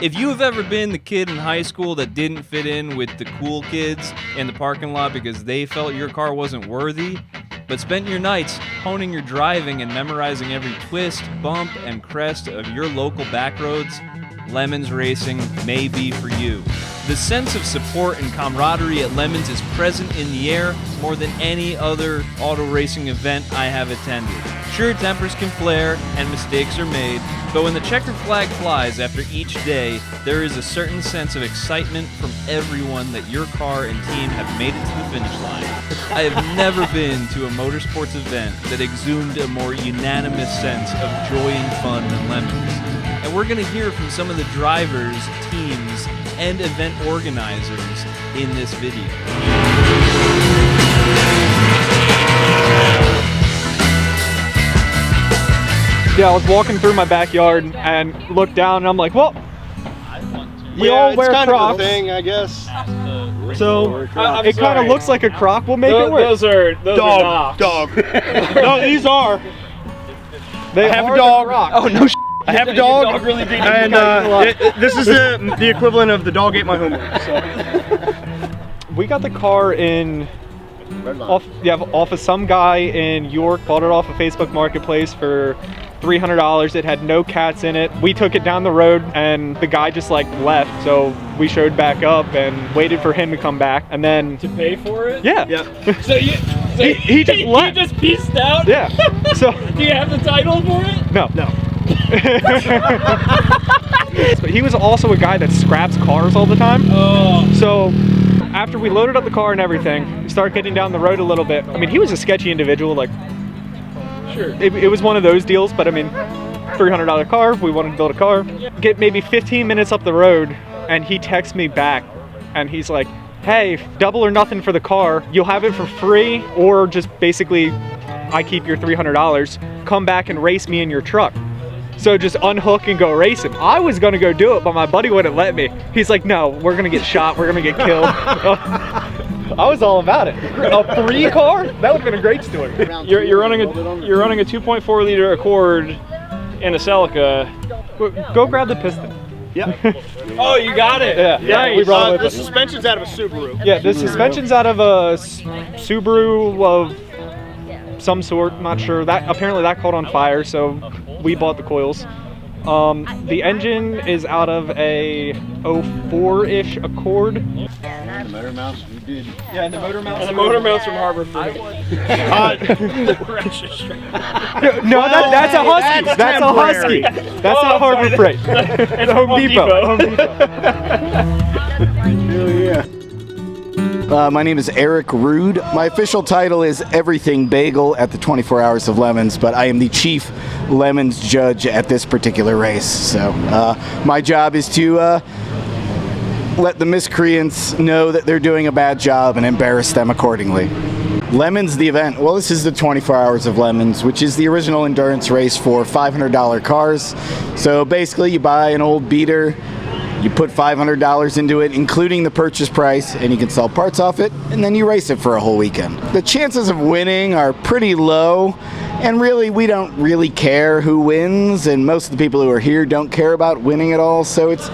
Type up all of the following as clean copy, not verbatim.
If you have ever been the kid in high school that didn't fit in with the cool kids in the parking lot because they felt your car wasn't worthy, but spent your nights honing your driving and memorizing every twist, bump, and crest of your local back roads, Lemons Racing may be for you. The sense of support and camaraderie at Lemons is present in the air more than any other auto racing event I have attended. Sure, tempers can flare and mistakes are made, but when the checkered flag flies after each day, there is a certain sense of excitement from everyone that your car and team have made it to the finish line. I have never been to a motorsports event that exhumed a more unanimous sense of joy and fun than Lemons. And we're going to hear from some of the drivers, teams, and event organizers in this video. Yeah, I was walking through my backyard and looked down and I'm like, well, we all wear Crocs. It's kind of a thing, I guess. So it kind of looks like a Croc. We'll make it work. Those are not. Dog. No, these are. They I have are a dog. Oh no! I have a dog. Really big. And this is the equivalent of the dog ate my homework. So. We got the car in off of some guy in York. Bought it off a Facebook Marketplace for $300. It had no cats in it. We took it down the road and the guy just like left. So we showed back up and waited for him to come back and then To pay for it? yeah. So He just left. He just pieced out? Yeah. So Do you have the title for it? no. No. But he was also a guy that scraps cars all the time. Oh. So after we loaded up the car and everything, we started getting down the road a little bit. I mean, he was a sketchy individual. Like, Sure. it was one of those deals, but I mean, $300 car, we wanted to build a car. Get maybe 15 minutes up the road, and he texts me back, and he's like, hey, double or nothing for the car. You'll have it for free, or just basically, I keep your $300. Come back and race me in your truck. So just unhook and go race him. I was gonna go do it, but my buddy wouldn't let me. He's like, no, we're gonna get shot, we're gonna get killed. I was all about it. A free car? That would've been a great story. You're running a 2.4 liter Accord in a Celica. Go grab the piston. Yeah. Oh, you got it. Yeah. Nice. We brought it The with us. suspension's out of a Subaru. Yeah, the suspension's out of a Subaru of some sort, not sure. That apparently that caught on fire, so we bought the coils. The engine is out of a 04-ish Accord. The motor mounts, we did. Yeah, and the motor mounts. And the motor mounts from Harbor Freight. No, that's a Husky. That's a Husky. That's not Harbor Freight. It's Home Depot. Home Depot. Hell yeah. My name is Eric Rude. My official title is Everything Bagel at the 24 Hours of Lemons, but I am the chief Lemons judge at this particular race. So my job is to let the miscreants know that they're doing a bad job and embarrass them accordingly. Lemons, the event. Well, this is the 24 Hours of Lemons, which is the original endurance race for $500 cars. So basically, you buy an old beater, you put $500 into it, including the purchase price, and you can sell parts off it, and then you race it for a whole weekend. The chances of winning are pretty low, and really, we don't really care who wins, and most of the people who are here don't care about winning at all, so it's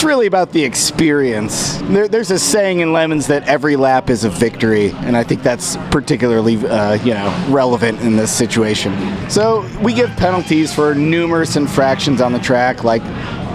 really about the experience. There's a saying in Lemons that every lap is a victory, and I think that's particularly relevant in this situation. So we give penalties for numerous infractions on the track, like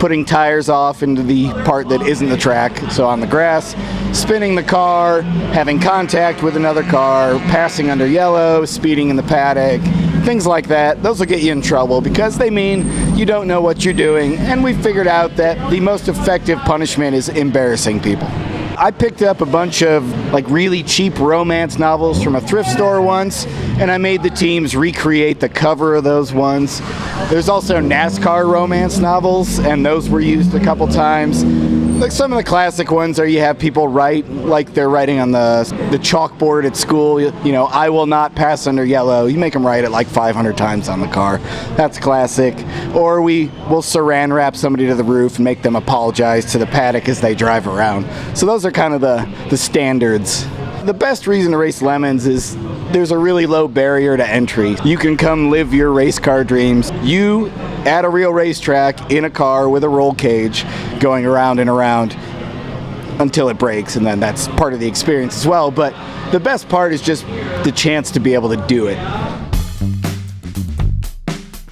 putting tires off into the part that isn't the track, so on the grass, spinning the car, having contact with another car, passing under yellow, speeding in the paddock, things like that. Those will get you in trouble because they mean you don't know what you're doing, and we figured out that the most effective punishment is embarrassing people. I picked up a bunch of really cheap romance novels from a thrift store once, and I made the teams recreate the cover of those ones. There's also NASCAR romance novels, and those were used a couple times. Like some of the classic ones are you have people write like they're writing on the chalkboard at school, I will not pass under yellow. You make them write it like 500 times on the car. That's classic. Or we will saran wrap somebody to the roof and make them apologize to the paddock as they drive around. So those are kind of the standards. The best reason to race Lemons is there's a really low barrier to entry. You can come live your race car dreams. You at a real racetrack in a car with a roll cage going around and around until it breaks, and then that's part of the experience as well. But the best part is just the chance to be able to do it.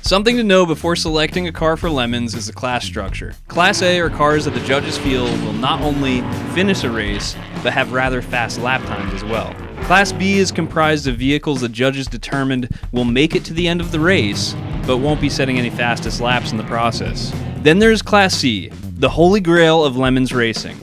Something to know before selecting a car for Lemons is the class structure. Class A are cars that the judges feel will not only finish a race, but have rather fast lap times as well. Class B is comprised of vehicles the judges determined will make it to the end of the race, but won't be setting any fastest laps in the process. Then there's Class C, the holy grail of Lemons racing.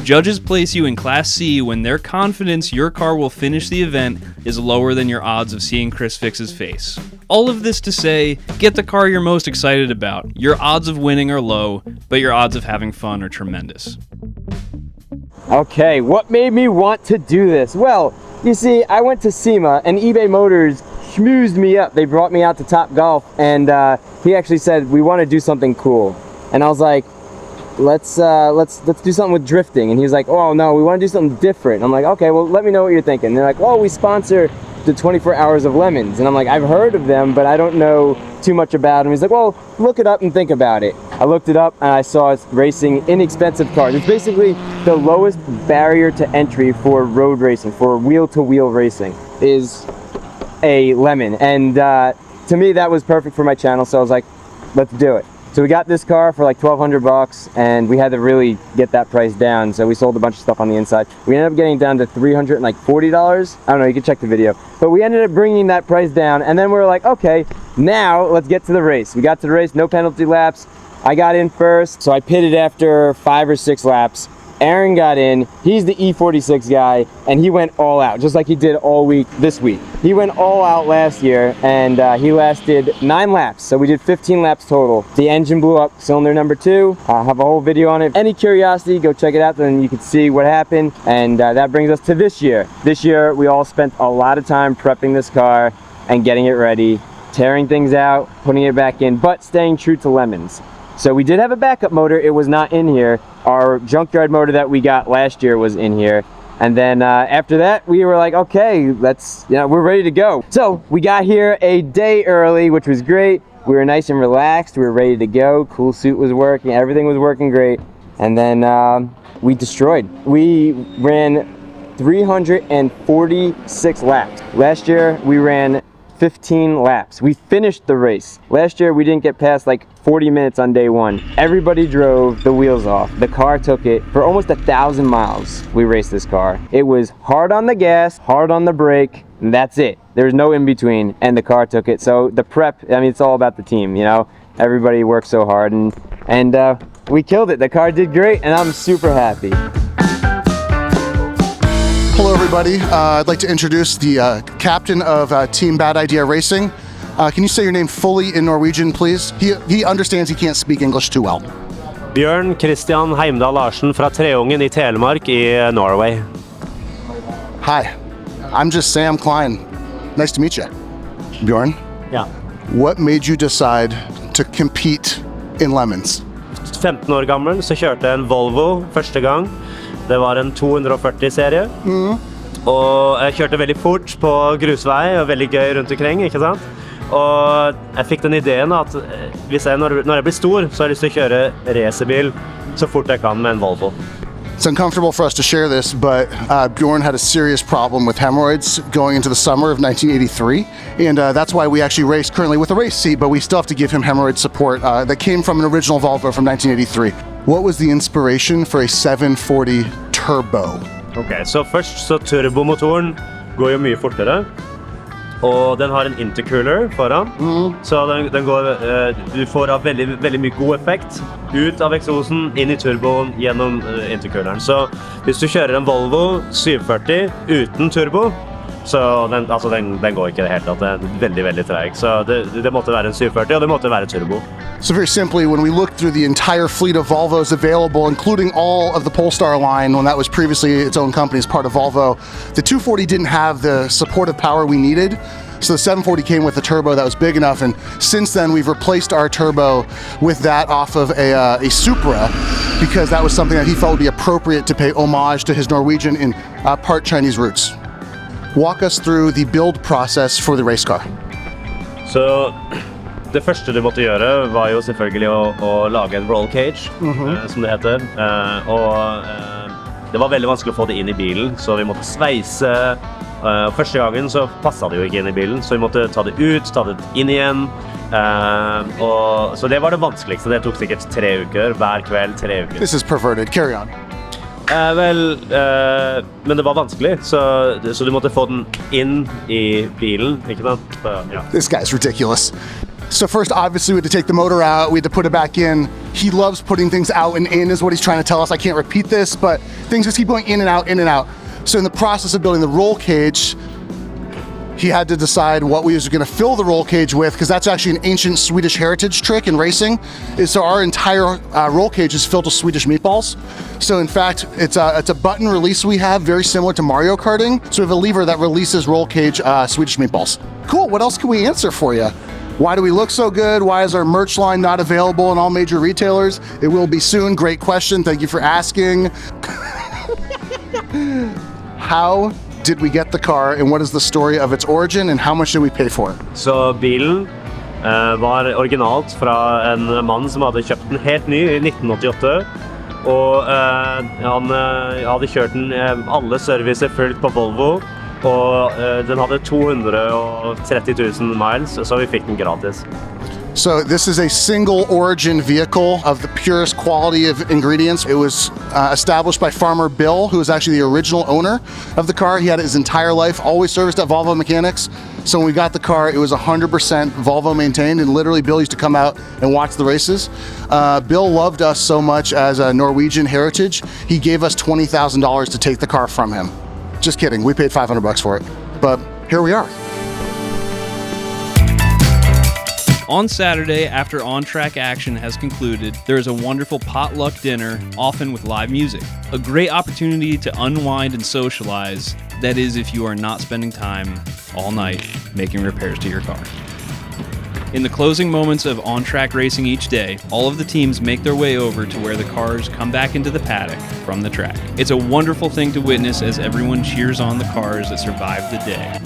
Judges place you in Class C when their confidence your car will finish the event is lower than your odds of seeing Chris Fix's face. All of this to say, get the car you're most excited about. Your odds of winning are low, but your odds of having fun are tremendous. Okay, what made me want to do this? Well, you see, I went to SEMA and eBay Motors schmoozed me up. They brought me out to Top Golf, and he actually said, we want to do something cool. And I was like, let's do something with drifting. And he was like, oh no, we want to do something different. I'm like, okay, well, let me know what you're thinking. And they're like, oh, we sponsor the 24 Hours of Lemons. And I'm like, I've heard of them, but I don't know too much about them. He's like, well, look it up and think about it. I looked it up and I saw it's racing inexpensive cars. It's basically the lowest barrier to entry for road racing, for wheel-to-wheel racing, is a Lemon. And to me, that was perfect for my channel. So I was like, let's do it. So we got this car for like $1,200, and we had to really get that price down. So we sold a bunch of stuff on the inside. We ended up getting it down to $340. I don't know, you can check the video. But we ended up bringing that price down, and then we were like, okay, now let's get to the race. We got to the race, no penalty laps. I got in first, so I pitted after 5 or 6 laps. Aaron got in, he's the E46 guy, and he went all out, just like he did all week this week. He went all out last year, and he lasted 9 laps, so we did 15 laps total. The engine blew up, cylinder number 2. I have a whole video on it. Any curiosity, go check it out, then you can see what happened. And that brings us to this year. This year, we all spent a lot of time prepping this car and getting it ready, tearing things out, putting it back in, but staying true to Lemons. So we did have a backup motor. It was not in here. Our junkyard motor that we got last year was in here. And then after that, we were like, okay, we're ready to go. So we got here a day early, which was great. We were nice and relaxed. We were ready to go. Cool suit was working. Everything was working great. And then we destroyed. We ran 346 laps. Last year, we ran 15 laps. We finished the race. Last year, we didn't get past like 40 minutes on day 1. Everybody drove the wheels off. The car took it for almost 1,000 miles. We raced this car. It was hard on the gas, hard on the brake, and that's it. There's no in between, and the car took it. So the prep, I mean, it's all about the team, you know? Everybody worked so hard, and we killed it. The car did great, and I'm super happy. Hello everybody, I'd like to introduce the captain of Team Bad Idea Racing. Can you say your name fully in Norwegian, please? He understands he can't speak English too well. Bjørn Christian Heimdal Larsen fra Treungen I Telemark I Norway. Hi, I'm just Sam Klein. Nice to meet you. Bjørn? Ja. What made you decide to compete in Lemons? 15 år gammel så kjørte jeg en Volvo første gang. Det var en 240-serie. Og jeg kjørte veldig fort på grusvei og veldig gøy rundt omkring, ikke sant? Og jeg fikk den ideen at når jeg blir stor, så har jeg lyst til å kjøre racerbil så fort jeg kan med en Volvo. It's uncomfortable for us to share this, but Bjorn had a serious problem with hemorrhoids going into the summer of 1983, and that's why we actually race currently with a race seat, but we still have to give him hemorrhoid support that came from an original Volvo from 1983. What was the inspiration for a 740 turbo? Okay, så først så turbomotoren går jo mye fortere, og den har en intercooler foran, så den går, du får av veldig mye god effekt ut av eksosen, inn I turboen gjennom intercooleren. Så hvis du kjører en Volvo 740 uten turbo, så den går ikke I det hele tatt, det veldig treg. Så det måtte være en 740, og det måtte være turbo. So very simply, when we looked through the entire fleet of Volvos available, including all of the Polestar line, when that was previously its own company as part of Volvo, the 240 didn't have the supportive power we needed. So the 740 came with a turbo that was big enough, and since then we've replaced our turbo with that off of a Supra, because that was something that he felt would be appropriate to pay homage to his Norwegian and part Chinese roots. Walk us through the build process for the race car. Så Det første du måtte gjøre var jo selvfølgelig å lage en roll cage, som det heter. Det var veldig vanskelig å få det inn i bilen, så vi måtte sveise. Første gangen så passet det jo ikke inn i bilen, så vi måtte ta det ut, ta det inn igjen. Så det var det vanskeligste. Det tok sikkert 3 uker, hver kveld 3 uker. This is perverted. Carry on. Men det var vanskelig, så du måtte få den inn i bilen, ikke sant? Ja. This guy's ridiculous. So first, obviously, we had to take the motor out. We had to put it back in. He loves putting things out and in is what he's trying to tell us. I can't repeat this, but things just keep going in and out, in and out. So in the process of building the roll cage, he had to decide what we was going to fill the roll cage with, because that's actually an ancient Swedish heritage trick in racing. So our entire roll cage is filled with Swedish meatballs. So in fact, it's a button release we have, very similar to Mario Karting. So we have a lever that releases roll cage Swedish meatballs. Cool, what else can we answer for you? Why do we look so good? Why is our merch line not available in all major retailers? It will be soon. Great question. Thank you for asking. How did we get the car, and what is the story of its origin, and how much did we pay for it? Så bilen var originalt fra en mann som hadde kjøpt den helt ny i 1988. Og han hadde kjørt den alle servicer fullt på Volvo. Og den hadde 230 000 miles, så vi fikk den gratis. So this is a single origin vehicle of the purest quality of ingredients. It was established by Farmer Bill, who was actually the original owner of the car. He had it his entire life, always serviced at Volvo Mechanics. So when we got the car, it was 100% Volvo maintained, and literally Bill used to come out and watch the races. Bill loved us so much as a Norwegian heritage, he gave us $20,000 to take the car from him. Just kidding, we paid $500 for it. But here we are. On Saturday, after on-track action has concluded, there is a wonderful potluck dinner, often with live music. A great opportunity to unwind and socialize, that is if you are not spending time all night making repairs to your car. In the closing moments of on-track racing each day, all of the teams make their way over to where the cars come back into the paddock from the track. It's a wonderful thing to witness as everyone cheers on the cars that survived the day.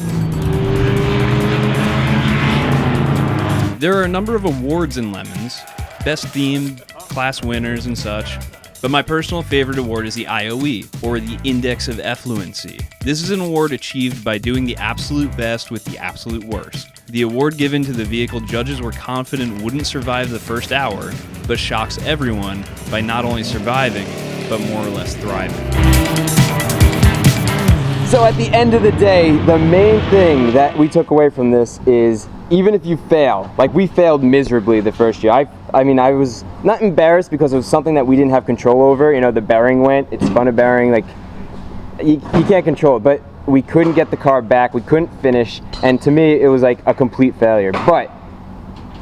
There are a number of awards in Lemons, best theme, class winners, and such. But my personal favorite award is the IOE, or the Index of Effluency. This is an award achieved by doing the absolute best with the absolute worst. The award given to the vehicle judges were confident wouldn't survive the first hour, but shocks everyone by not only surviving, but more or less thriving. So at the end of the day, the main thing that we took away from this is, even if you fail, like we failed miserably the first year. I mean, I was not embarrassed because it was something that we didn't have control over. You know, the bearing went, it spun a bearing, like you can't control it, but we couldn't get the car back, we couldn't finish, and to me it was like a complete failure. But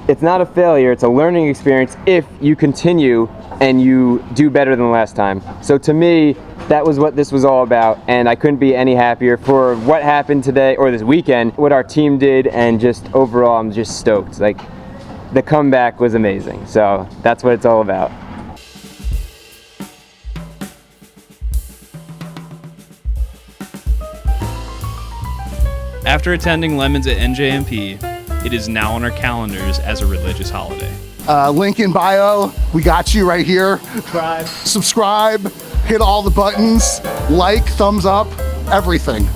it's not a failure, it's a learning experience if you continue and you do better than last time. So to me, that was what this was all about, and I couldn't be any happier for what happened today, or this weekend, what our team did, and just overall, I'm just stoked. Like, the comeback was amazing, so that's what it's all about. After attending Lemons at NJMP, it is now on our calendars as a religious holiday. Link in bio, we got you right here. Subscribe, hit all the buttons, like, thumbs up, everything.